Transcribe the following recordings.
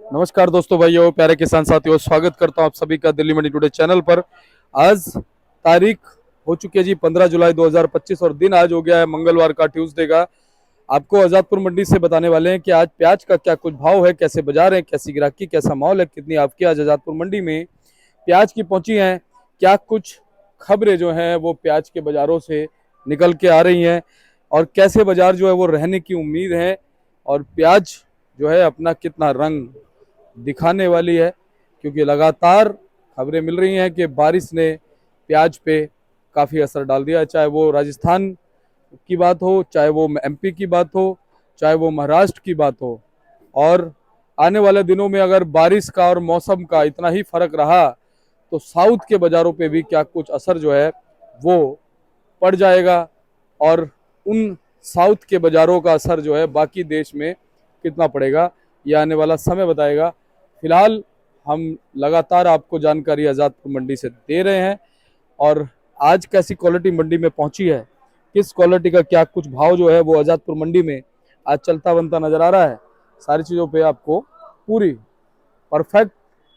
नमस्कार दोस्तों, भाइयों, प्यारे किसान साथियों, स्वागत करता हूं आप सभी का दिल्ली मंडी टुडे चैनल पर। आज तारीख हो चुकी है जी 15 जुलाई 2025 और दिन आज हो गया है मंगलवार का, ट्यूसडे का। आपको आजादपुर मंडी से बताने वाले हैं कि आज प्याज का क्या कुछ भाव है, कैसे बाजार है, कैसी ग्राहकी, कैसा माहौल है, कितनी आपकी आज आजादपुर मंडी में प्याज की पहुंची हैं, क्या कुछ खबरें जो हैं वो प्याज के बाजारों से निकल के आ रही हैं और कैसे बाजार जो है वो रहने की उम्मीद है और प्याज जो है अपना कितना रंग दिखाने वाली है, क्योंकि लगातार खबरें मिल रही हैं कि बारिश ने प्याज पे काफ़ी असर डाल दिया है। चाहे वो राजस्थान की बात हो, चाहे वो एमपी की बात हो, चाहे वो महाराष्ट्र की बात हो। और आने वाले दिनों में अगर बारिश का और मौसम का इतना ही फर्क रहा तो साउथ के बाज़ारों पे भी क्या कुछ असर जो है वो पड़ जाएगा और उन साउथ के बाज़ारों का असर जो है बाकी देश में कितना पड़ेगा, ये आने वाला समय बताएगा। फिलहाल हम लगातार आपको जानकारी आज़ादपुर मंडी से दे रहे हैं और आज कैसी क्वालिटी मंडी में पहुंची है, किस क्वालिटी का क्या कुछ भाव जो है वो आज़ादपुर मंडी में आज चलता बनता नजर आ रहा है, सारी चीज़ों पे आपको पूरी परफेक्ट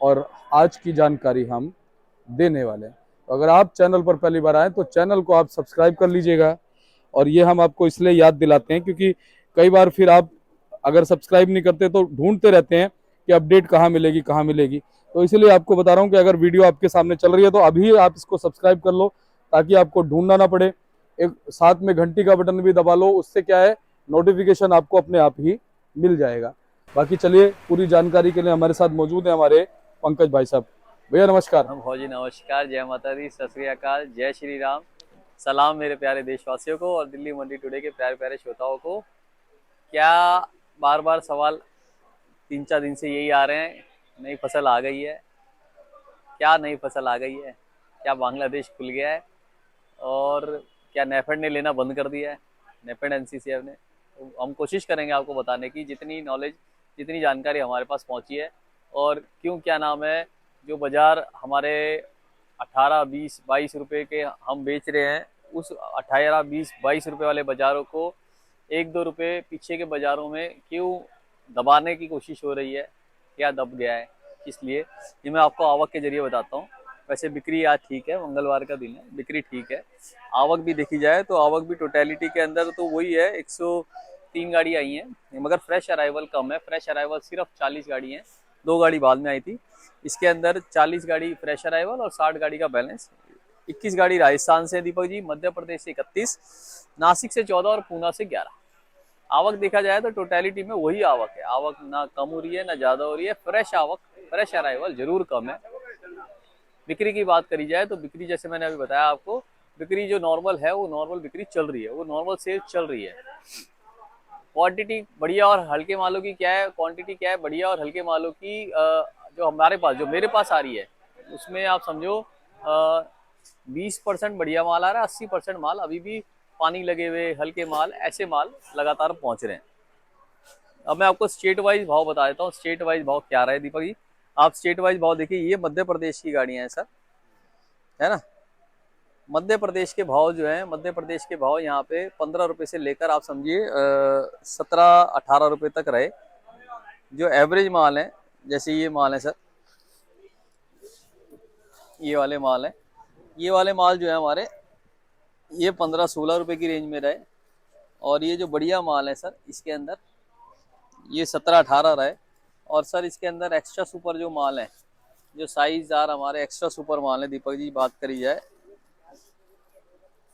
और आज की जानकारी हम देने वाले हैं। तो अगर आप चैनल पर पहली बार आए तो चैनल को आप सब्सक्राइब कर लीजिएगा। और ये हम आपको इसलिए याद दिलाते हैं क्योंकि कई बार फिर आप अगर सब्सक्राइब नहीं करते तो ढूंढते रहते हैं कि अपडेट कहाँ मिलेगी कहाँ मिलेगी। तो इसलिए आपको बता रहा हूँ कि अगर वीडियो आपके सामने चल रही है तो अभी आप इसको सब्सक्राइब कर लो ताकि आपको ढूंढना ना पड़े। एक साथ में घंटी का बटन भी दबा लो, उससे क्या है नोटिफिकेशन आपको अपने आप ही मिल जाएगा। बाकी चलिए, पूरी जानकारी के लिए हमारे साथ मौजूद है हमारे पंकज भाई साहब। भैया नमस्कार। हम फौजी नमस्कार, जय माता दी, सत श्री अकाल, जय श्री राम। सलाम मेरे प्यारे देशवासियों को और दिल्ली मंडी टुडे के प्यारे प्यारे श्रोताओं को। क्या बार बार सवाल 3-4 दिन से यही आ रहे हैं, नई फसल आ गई है? क्या नई फसल आ गई है? क्या बांग्लादेश खुल गया है? और क्या नेफेड ने लेना बंद कर दिया है? नेफेड एनसीसीएफ ने। तो हम कोशिश करेंगे आपको बताने की, जितनी नॉलेज, जितनी जानकारी हमारे पास पहुंची है। और क्यों, क्या नाम है, जो बाजार हमारे 18, 20, 22 रुपए के हम बेच रहे हैं, उस 18, 20, 22 रुपए वाले बाजारों को 1-2 रुपए पीछे के बाजारों में क्यों दबाने की कोशिश हो रही है? क्या दब गया है, किस लिए? ये मैं आपको आवक के जरिए बताता हूँ। वैसे बिक्री आज ठीक है, मंगलवार का दिन है, बिक्री ठीक है। आवक भी देखी जाए तो आवक भी टोटलिटी के अंदर तो वही है, 103 गाड़ी आई हैं, मगर फ्रेश अराइवल कम है। फ्रेश अराइवल सिर्फ 40 गाड़ी हैं, 2 गाड़ी बाद में आई थी। इसके अंदर 40 गाड़ी फ्रेश अराइवल और 60 गाड़ी का बैलेंस। 21 गाड़ी राजस्थान से दीपक जी, मध्य प्रदेश से 31, नासिक से 14 और पूना से 11। आवक देखा जाए तो टोटलिटी में वही आवक है, आवक ना कम हो रही है ना ज्यादा हो रही है। फ्रेश आवक, फ्रेश अराइवल जरूर कम है। बिक्री की बात करी जाए तो बिक्री, जैसे मैंने अभी बताया आपको, बिक्री जो नॉर्मल है वो नॉर्मल बिक्री चल रही है, वो नॉर्मल सेल चल रही है। क्वांटिटी बढ़िया और हल्के मालों की क्या है, क्वांटिटी क्या है बढ़िया और हल्के मालों की, जो हमारे पास, जो मेरे पास आ रही है, उसमें आप समझो 20% बढ़िया माल आ रहा है, 80% माल अभी भी पानी लगे हुए हल्के माल, ऐसे माल लगातार पहुंच रहे हैं। अब मैं आपको स्टेट वाइज भाव बता देता हूँ, स्टेट वाइज भाव क्या रहा है दीपक जी। आप स्टेट वाइज भाव देखिए, ये मध्य प्रदेश की गाड़ियां हैं सर, है ना। मध्य प्रदेश के भाव जो है, मध्य प्रदेश के भाव यहाँ पे 15 रुपए से लेकर आप समझिए 17-18 रुपए तक रहे। जो एवरेज माल है, जैसे ये माल है सर, ये वाले माल है, ये वाले माल जो है हमारे, ये 15-16 रुपए की रेंज में रहे। और ये जो बढ़िया माल है सर, इसके अंदर ये 17-18 रहे। और सर इसके अंदर एक्स्ट्रा सुपर जो माल है, जो साइजदार हमारे एक्स्ट्रा सुपर माल है दीपक जी, बात करी जाए,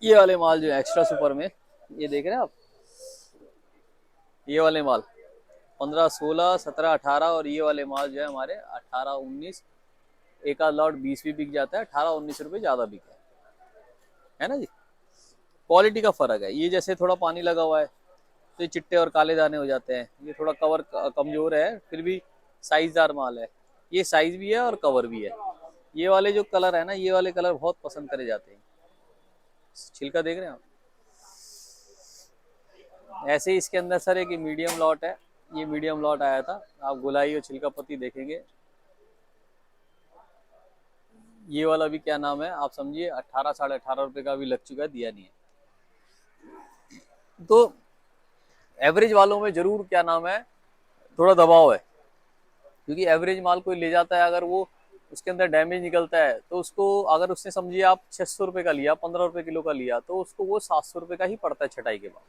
ये वाले माल जो है एक्स्ट्रा सुपर में, ये देख रहे हैं आप, ये वाले माल 15, 16, 17, 18, और ये वाले माल जो है हमारे 18, 19, एक आध लॉट 20 भी बिक जाता है, 18-19 रुपए ज्यादा बिका है ना जी। क्वालिटी का फर्क है। ये जैसे थोड़ा पानी लगा हुआ है तो ये चिट्टे और काले दाने हो जाते हैं, ये थोड़ा कवर कमजोर है, फिर भी साइजदार माल है, ये साइज भी है और कवर भी है। ये वाले जो कलर है ना, ये वाले कलर बहुत पसंद करे जाते हैं। छिलका देख रहे हैं आप। ऐसे ही इसके अंदर सर एक मीडियम लॉट है, ये मीडियम लॉट आया था, आप गुलाई और छिलका पत्ती देखेंगे। ये वाला भी क्या नाम है, आप समझिए 18, 18.5 रुपए का भी लग चुका है, दिया नहीं है। तो एवरेज वालों में जरूर क्या नाम है, थोड़ा दबाव है। क्योंकि एवरेज माल कोई ले जाता है, अगर वो उसके अंदर डैमेज निकलता है तो उसको, अगर उसने समझिए आप 600 रुपये का लिया, 15 रुपये किलो का लिया, तो उसको वो 700 रुपये का ही पड़ता है छटाई के बाद।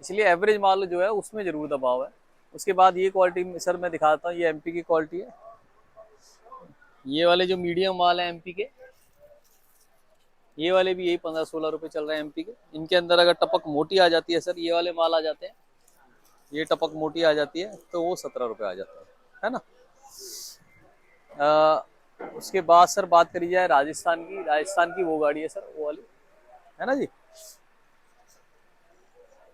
इसलिए एवरेज माल जो है उसमें जरूर दबाव है। उसके बाद ये क्वालिटी सर मैं दिखाता हूँ, ये एमपी की क्वालिटी है। ये वाले जो मीडियम माल है एमपी के, ये वाले भी यही 15-16 रुपये चल रहे हैं एमपी के। इनके अंदर अगर टपक मोटी आ जाती है सर, ये वाले माल आ जाते हैं, ये टपक मोटी आ जाती है तो वो 17 रुपये आ जाता है ना। उसके बाद सर बात करी जाए राजस्थान की, राजस्थान की वो गाड़ी है सर, वो वाली है ना जी।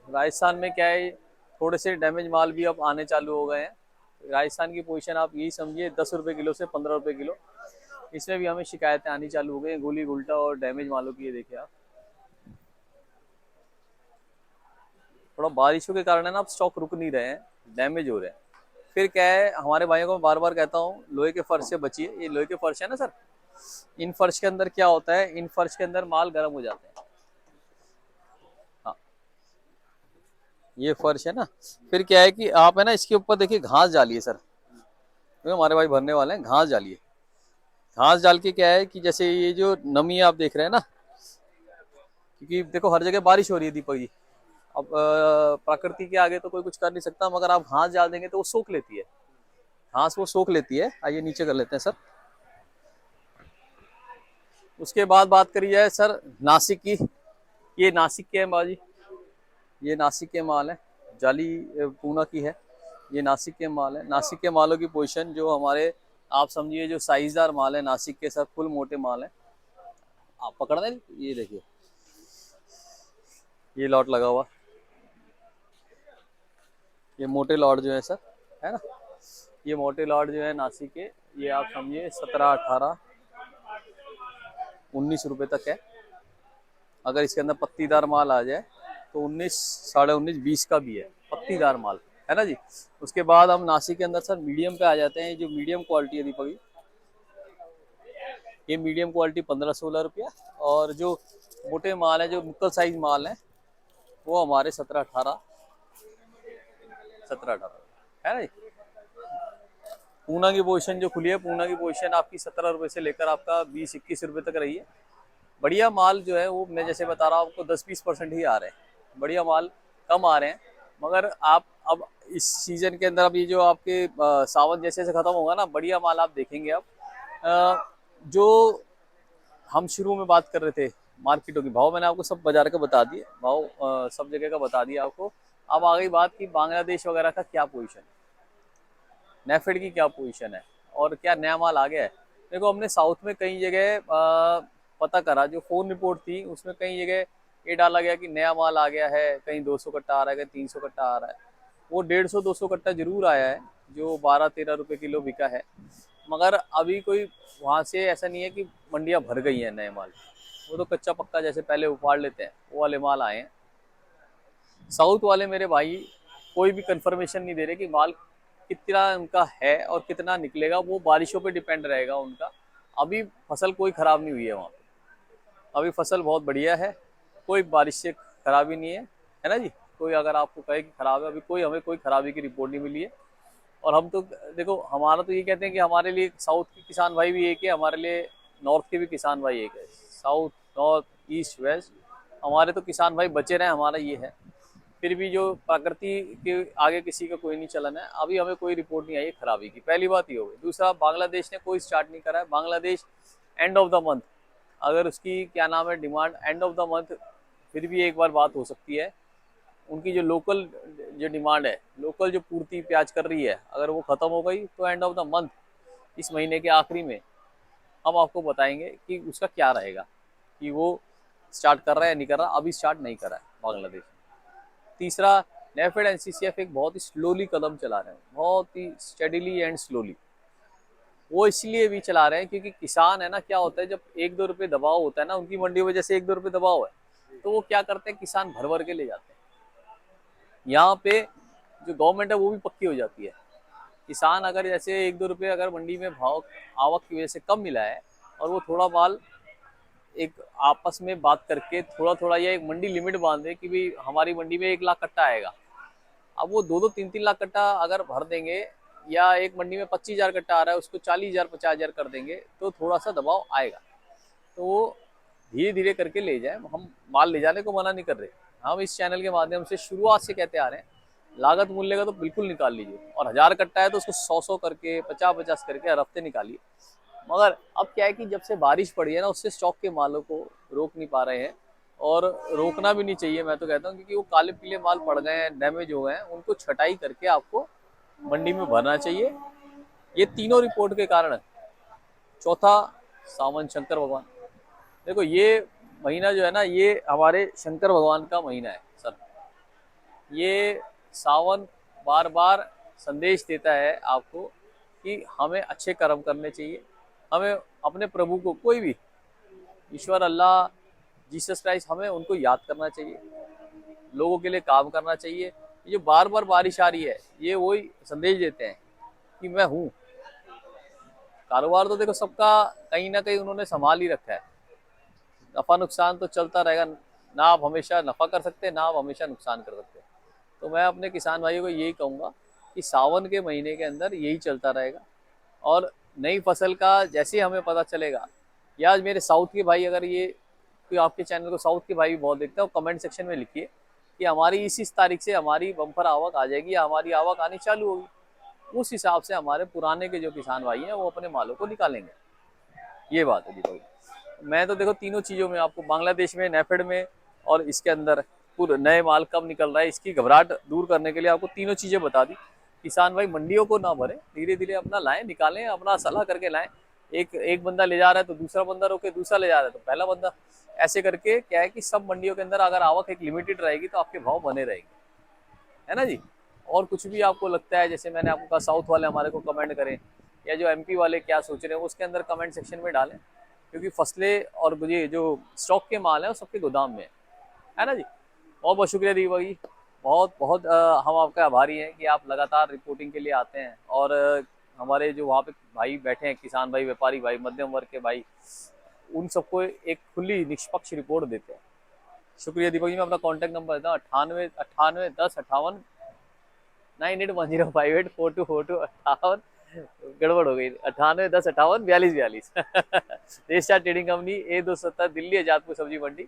राजस्थान में क्या है, थोड़े से डैमेज माल भी अब आने चालू हो गए हैं। राजस्थान की पोजीशन आप यही समझिए 10 रुपये किलो से 15 रुपये किलो, इसमें भी हमें शिकायतें आनी चालू हो गई हैं, गोली उल्टा और डैमेज मालों की। ये देखिए आप, थोड़ा बारिशों के कारण है ना, अब स्टॉक रुक नहीं रहे हैं, डैमेज हो रहे हैं। फिर क्या है, हमारे भाइयों को मैं बार बार कहता हूँ, लोहे के फर्श से बचिए। ये लोहे के फर्श है ना सर, इन फर्श के अंदर क्या होता है, इन फर्श के अंदर माल गर्म हो जाते हैं। हाँ, ये फर्श है ना। फिर क्या है कि आप है ना इसके ऊपर देखिए घास डालिए सर, तो हमारे भाई भरने वाले हैं, घास डालिए। घास डाल के क्या है कि जैसे ये जो नमी आप देख रहे हैं ना, क्योंकि देखो हर जगह बारिश हो रही है दीपक जी। अब प्रकृति के आगे तो कोई कुछ कर नहीं सकता, मगर आप घास डाल देंगे तो वो सोख लेती है, घास वो सोख लेती है। आइए नीचे कर लेते हैं सर। उसके बाद बात करी जाए सर नासिक की, ये नासिक के हैं बाजी, ये नासिक के माल है, जाली पूना की है, ये नासिक के माल है। नासिक के मालों की पोजीशन जो हमारे, आप समझिए जो साइजदार माल है नासिक के सर, फुल मोटे माल है। आप पकड़ दें, ये देखिए ये लॉट लगा हुआ, ये मोटे लॉट जो है सर, है ना, ये मोटे लॉट जो है नासिक के, ये आप समझिए 17-18-19 रुपए तक है। अगर इसके अंदर पत्तीदार माल आ जाए तो 19, साढ़े 19, 20 का भी है पत्तीदार माल, है ना जी। उसके बाद हम नासिक के अंदर सर मीडियम पे आ जाते हैं। जो मीडियम क्वालिटी है दीपक जी, ये मीडियम क्वालिटी 15-16 रुपया, और जो मोटे माल है, जो मुक्कल साइज माल है, वो हमारे 17-18 है ना जी। पूना की पोजीशन जो खुली है, पूना की पोजीशन आपकी 17 रुपये से लेकर आपका 20-21 रुपये तक रही है। बढ़िया माल जो है वो मैं जैसे बता रहा हूँ आपको 10-20% ही आ रहे हैं, बढ़िया माल कम आ रहे हैं। मगर आप अब इस सीजन के अंदर, अब ये जो आपके सावन जैसे जैसे खत्म होगा ना, बढ़िया माल आप देखेंगे। अब जो हम शुरू में बात कर रहे थे मार्केटों की, भाव मैंने आपको सब बाजार का बता दिए, भाव सब जगह का बता दिया आपको। अब आ गई बात की बांग्लादेश वगैरह का क्या पोजीशन है, नेफेड की क्या पोजीशन है, और क्या नया माल आ गया है। देखो हमने साउथ में कई जगह पता करा, जो फोन रिपोर्ट थी उसमें कई जगह ये डाला गया कि नया माल आ गया है, कहीं 200 कट्टा आ रहा है, कहीं 300 कट्टा आ रहा है। वो 150-200 कट्टा जरूर आया है, जो 12-13 रुपये किलो बिका है। मगर अभी कोई वहाँ से ऐसा नहीं है कि मंडियाँ भर गई हैं नए माल, वो तो कच्चा पक्का जैसे पहले उपाड़ लेते हैं वो वाले माल आए हैं। साउथ वाले मेरे भाई कोई भी कंफर्मेशन नहीं दे रहे कि माल कितना उनका है और कितना निकलेगा, वो बारिशों पे डिपेंड रहेगा उनका। अभी फसल कोई खराब नहीं हुई है वहाँ पे, अभी फसल बहुत बढ़िया है, कोई बारिश से खराबी नहीं है ना जी। कोई अगर आपको कहे कि खराब है, अभी कोई हमें कोई खराबी की रिपोर्ट नहीं मिली है। और हम तो देखो, हमारा तो ये कहते हैं कि हमारे लिए साउथ के किसान भाई भी एक है, हमारे लिए नॉर्थ के भी किसान भाई एक है। साउथ, नॉर्थ, ईस्ट, वेस्ट, हमारे तो किसान भाई बचे रहे, हमारा ये है। फिर भी जो प्रकृति के आगे किसी का कोई नहीं चलन है, अभी हमें कोई रिपोर्ट नहीं आई है खराबी की, पहली बात ये हो गई। दूसरा, बांग्लादेश ने कोई स्टार्ट नहीं करा है। Bangladesh end of the month, अगर उसकी क्या नाम है demand end of the month, फिर भी एक बार बात हो सकती है। उनकी जो लोकल जो डिमांड है, लोकल जो पूर्ति प्याज कर रही है, अगर वो ख़त्म हो गई तो एंड ऑफ द मंथ, इस महीने के आखिरी में हम आपको बताएंगे कि उसका क्या रहेगा, कि वो स्टार्ट कर रहा है या नहीं कर रहा। अभी स्टार्ट नहीं कर रहा है बांग्लादेश। तीसरा, नेफेड एनसीसीएफ एक बहुत ही स्लोली कदम चला रहे हैं, बहुत ही स्टेडिली एंड स्लोली। वो इसलिए भी चला रहे हैं क्योंकि किसान है ना, क्या होता है जब 1-2 रुपये दबाव होता है ना उनकी मंडियों में, जैसे 1-2 रुपये दबाव है, तो वो क्या करते हैं, किसान भर भर के ले जाते हैं। यहाँ पे जो गवर्नमेंट है वो भी पक्की हो जाती है। किसान अगर जैसे 1-2 रुपये अगर मंडी में भाव आवक की वजह से कम मिला है, और वो थोड़ा माल एक आपस में बात करके थोड़ा थोड़ा, या एक मंडी लिमिट बांधे कि भाई हमारी मंडी में 1 लाख कट्टा आएगा, अब वो 2-2, 3-3 लाख कट्टा अगर भर देंगे, या एक मंडी में 25,000 कट्टा आ रहा है उसको 40,000 50,000 कर देंगे तो थोड़ा सा दबाव आएगा। तो वो धीरे धीरे करके ले जाए, हम माल ले जाने को मना नहीं कर रहे। हम इस चैनल के माध्यम से शुरुआत से कहते आ रहे हैं लागत मूल्य का तो बिल्कुल निकाल लीजिए, और 1000 कट्टा है तो उसको 100 करके 50 करके हर हफ्ते निकालिए। मगर अब क्या है कि जब से बारिश पड़ी है ना, उससे स्टॉक के मालों को रोक नहीं पा रहे हैं, और रोकना भी नहीं चाहिए मैं तो कहता हूँ, क्योंकि वो काले पीले माल पड़ गए हैं, डैमेज हो गए हैं, उनको छटाई करके आपको मंडी में भरना चाहिए। ये तीनों रिपोर्ट के कारण है। चौथा, सावन शंकर भगवान। देखो ये महीना जो है ना, ये हमारे शंकर भगवान का महीना है सर। ये सावन बार बार संदेश देता है आपको कि हमें अच्छे कर्म करने चाहिए, हमें अपने प्रभु को, कोई भी ईश्वर, अल्लाह, जीसस क्राइस्ट, हमें उनको याद करना चाहिए, लोगों के लिए काम करना चाहिए। ये जो बार बार बारिश आ रही है, ये वही संदेश देते हैं कि मैं हूँ। कारोबार तो देखो सबका कहीं ना कहीं उन्होंने संभाल ही रखा है, नफा नुकसान तो चलता रहेगा, ना आप हमेशा नफा कर सकते, ना आप हमेशा नुकसान कर सकते। तो मैं अपने किसान भाइयों को यही कहूँगा कि सावन के महीने के अंदर यही चलता रहेगा, और नई फसल का जैसे ही हमें पता चलेगा, या आज मेरे साउथ के भाई, अगर ये कोई आपके चैनल को साउथ के भाई भी बहुत देखते हैं, वो कमेंट सेक्शन में लिखिए कि हमारी इस तारीख से हमारी बम्पर आवक आ जाएगी या हमारी आवक आनी चालू होगी। उस हिसाब से हमारे पुराने के जो किसान भाई हैं वो अपने मालों को निकालेंगे। ये बात है दीपक। मैं तो देखो तीनों चीज़ों में आपको, बांग्लादेश में, नेफेड में, और इसके अंदर पूरे नए माल कब निकल रहा है, इसकी घबराहट दूर करने के लिए आपको तीनों चीज़ें बता दी। किसान भाई मंडियों को ना भरे, धीरे धीरे अपना लाएं, निकालें, अपना सलाह करके लाएं। एक बंदा ले जा रहा है तो दूसरा बंदा रोके, दूसरा ले जा रहा है तो पहला बंदा, ऐसे करके क्या है कि सब मंडियों के अंदर अगर आवक एक लिमिटेड रहेगी तो आपके भाव बने रहेंगे, है ना जी। और कुछ भी आपको लगता है, जैसे मैंने आपको कहा साउथ वाले हमारे को कमेंट करें, या जो एमपी वाले क्या सोच रहे हैं उसके अंदर कमेंट सेक्शन में डालें, क्योंकि फसलें और ये जो स्टॉक के माल है वो सबके गोदाम में है ना जी। बहुत बहुत शुक्रिया दीपक जी, बहुत बहुत हम आपका आभारी हैं कि आप लगातार रिपोर्टिंग के लिए आते हैं, और हमारे जो वहाँ पे भाई बैठे हैं, किसान भाई, व्यापारी भाई, मध्यम वर्ग के भाई, उन सबको एक खुली निष्पक्ष रिपोर्ट देते हैं। शुक्रिया दीपक जी। मैं अपना कॉन्टैक्ट नंबर देता हूँ 98 98 गड़बड़ हो गई, 98 10 58 42 42 Resta trading company, A270, Delhi, Azadpur सब्जी मंडी।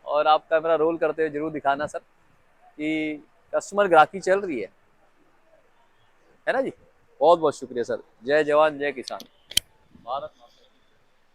और आप कैमरा रोल करते हुए जरूर दिखाना सर कि कस्टमर ग्राहकी चल रही है ना जी। बहुत बहुत शुक्रिया सर। जय जवान जय किसान। भारत